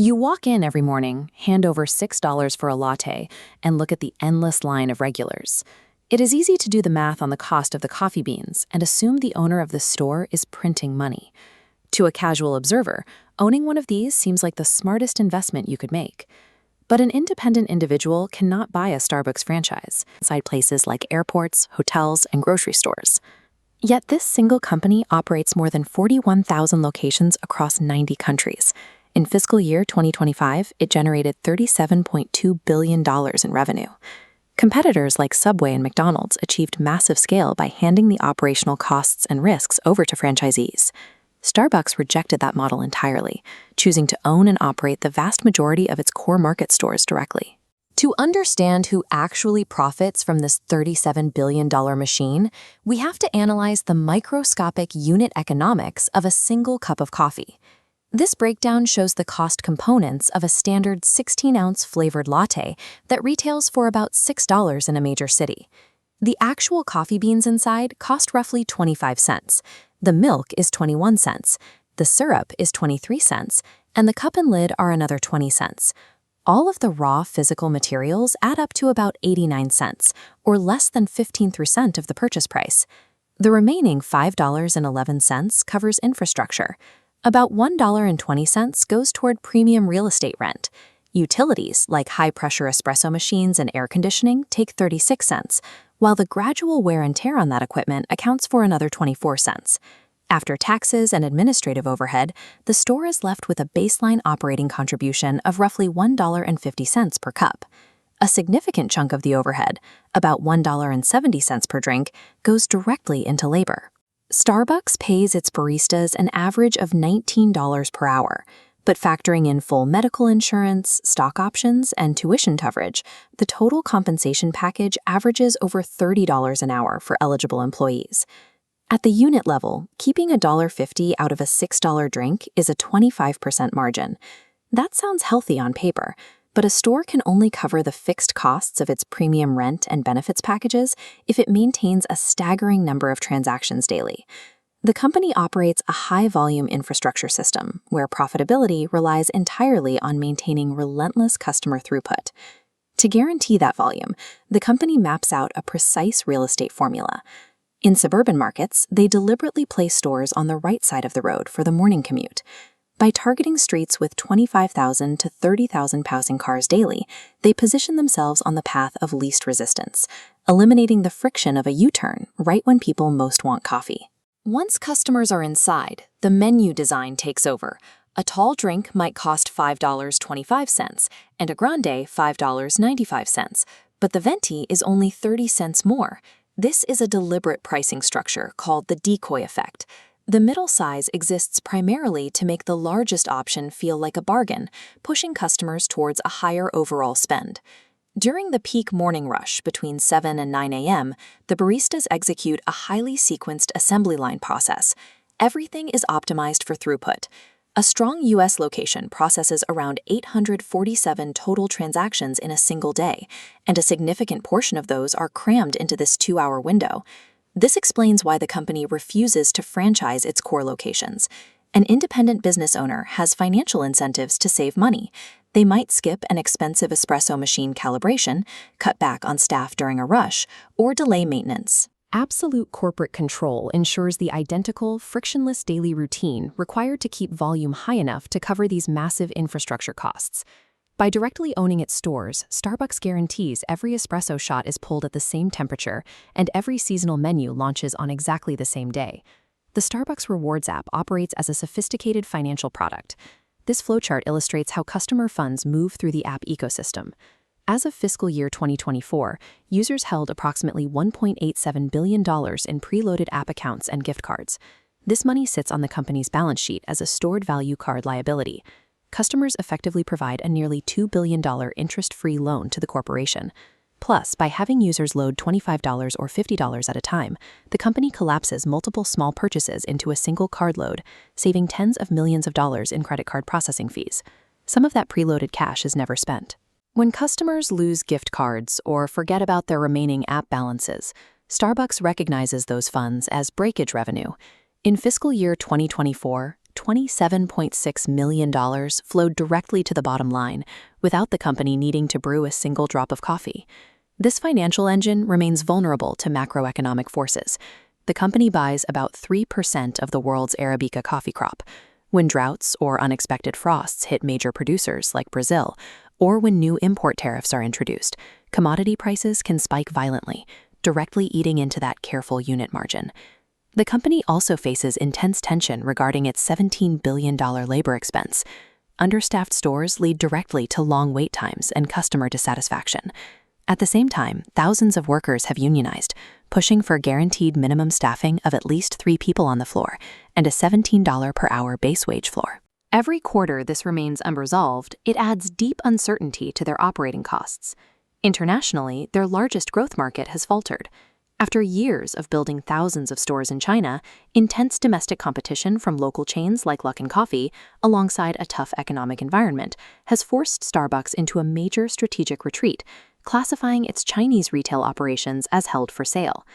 You walk in every morning, hand over $6 for a latte, and look at the endless line of regulars. It is easy to do the math on the cost of the coffee beans and assume the owner of the store is printing money. To a casual observer, owning one of these seems like the smartest investment you could make. But an independent individual cannot buy a Starbucks franchise inside places like airports, hotels, and grocery stores. Yet this single company operates more than 41,000 locations across 90 countries. In fiscal year 2025, it generated $37.2 billion in revenue. Competitors like Subway and McDonald's achieved massive scale by handing the operational costs and risks over to franchisees. Starbucks rejected that model entirely, choosing to own and operate the vast majority of its core market stores directly. To understand who actually profits from this $37 billion machine, we have to analyze the microscopic unit economics of a single cup of coffee. This breakdown shows the cost components of a standard 16-ounce flavored latte that retails for about $6 in a major city. The actual coffee beans inside cost roughly 25 cents. The milk is 21 cents, the syrup is 23 cents, and the cup and lid are another 20 cents. All of the raw physical materials add up to about 89 cents, or less than 15% of the purchase price. The remaining $5.11 covers infrastructure. About $1.20 goes toward premium real estate rent. Utilities, like high-pressure espresso machines and air conditioning, take 36 cents, while the gradual wear and tear on that equipment accounts for another 24 cents. After taxes and administrative overhead, the store is left with a baseline operating contribution of roughly $1.50 per cup. A significant chunk of the overhead, about $1.70 per drink, goes directly into labor. Starbucks pays its baristas an average of $19 per hour, but factoring in full medical insurance, stock options, and tuition coverage, the total compensation package averages over $30 an hour for eligible employees. At the unit level, keeping $1.50 out of a $6 drink is a 25% margin. That sounds healthy on paper, but a store can only cover the fixed costs of its premium rent and benefits packages if it maintains a staggering number of transactions daily. The company operates a high-volume infrastructure system where profitability relies entirely on maintaining relentless customer throughput. To guarantee that volume, the company maps out a precise real estate formula. In suburban markets, they deliberately place stores on the right side of the road for the morning commute. By targeting streets with 25,000 to 30,000 passing cars daily, they position themselves on the path of least resistance, eliminating the friction of a U-turn right when people most want coffee. Once customers are inside, the menu design takes over. A tall drink might cost $5.25 and a grande $5.95, but the venti is only 30 cents more. This is a deliberate pricing structure called the decoy effect. The middle size exists primarily to make the largest option feel like a bargain, pushing customers towards a higher overall spend. During the peak morning rush between 7 and 9 a.m., the baristas execute a highly sequenced assembly line process. Everything is optimized for throughput. A strong U.S. location processes around 847 total transactions in a single day, and a significant portion of those are crammed into this 2-hour window. This explains why the company refuses to franchise its core locations. An independent business owner has financial incentives to save money. They might skip an expensive espresso machine calibration, cut back on staff during a rush, or delay maintenance. Absolute corporate control ensures the identical, frictionless daily routine required to keep volume high enough to cover these massive infrastructure costs. By directly owning its stores, Starbucks guarantees every espresso shot is pulled at the same temperature and every seasonal menu launches on exactly the same day. The Starbucks Rewards app operates as a sophisticated financial product. This flowchart illustrates how customer funds move through the app ecosystem. As of fiscal year 2024, users held approximately $1.87 billion in preloaded app accounts and gift cards. This money sits on the company's balance sheet as a stored value card liability. Customers effectively provide a nearly $2 billion interest-free loan to the corporation. Plus, by having users load $25 or $50 at a time, the company collapses multiple small purchases into a single card load, saving tens of millions of dollars in credit card processing fees. Some of that preloaded cash is never spent. When customers lose gift cards or forget about their remaining app balances, Starbucks recognizes those funds as breakage revenue. In fiscal year 2024, $27.6 million flowed directly to the bottom line without the company needing to brew a single drop of coffee. This financial engine remains vulnerable to macroeconomic forces. The company buys about 3% of the world's Arabica coffee crop. When droughts or unexpected frosts hit major producers like Brazil, or when new import tariffs are introduced, commodity prices can spike violently, directly eating into that careful unit margin. The company also faces intense tension regarding its $17 billion labor expense. Understaffed stores lead directly to long wait times and customer dissatisfaction. At the same time, thousands of workers have unionized, pushing for guaranteed minimum staffing of at least 3 people on the floor and a $17 per hour base wage floor. Every quarter this remains unresolved, it adds deep uncertainty to their operating costs. Internationally, their largest growth market has faltered. After years of building thousands of stores in China, intense domestic competition from local chains like Luckin Coffee, alongside a tough economic environment, has forced Starbucks into a major strategic retreat, classifying its Chinese retail operations as held for sale.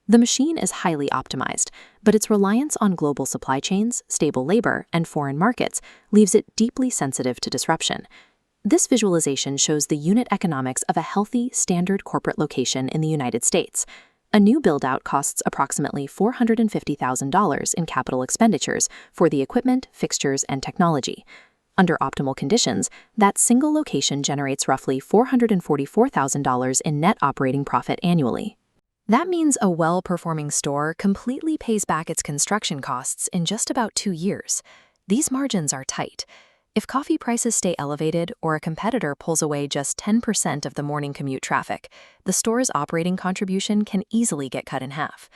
The machine is highly optimized, but its reliance on global supply chains, stable labor, and foreign markets leaves it deeply sensitive to disruption. This visualization shows the unit economics of a healthy, standard corporate location in the United States. A new build-out costs approximately $450,000 in capital expenditures for the equipment, fixtures, and technology. Under optimal conditions, that single location generates roughly $444,000 in net operating profit annually. That means a well-performing store completely pays back its construction costs in just about 2 years. These margins are tight. If coffee prices stay elevated or a competitor pulls away just 10% of the morning commute traffic, the store's operating contribution can easily get cut in half.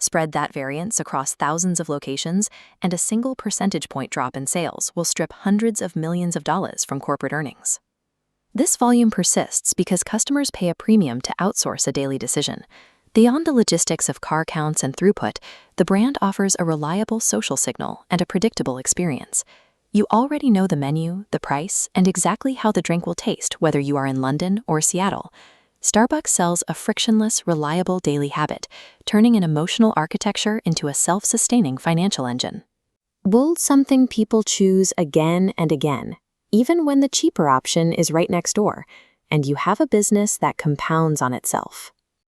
Spread that variance across thousands of locations, and a single percentage point drop in sales will strip hundreds of millions of dollars from corporate earnings. This volume persists because customers pay a premium to outsource a daily decision. Beyond the logistics of car counts and throughput, the brand offers a reliable social signal and a predictable experience. You already know the menu, the price, and exactly how the drink will taste whether you are in London or Seattle. Starbucks sells a frictionless, reliable daily habit, turning an emotional architecture into a self-sustaining financial engine. Will something people choose again and again, even when the cheaper option is right next door, and you have a business that compounds on itself.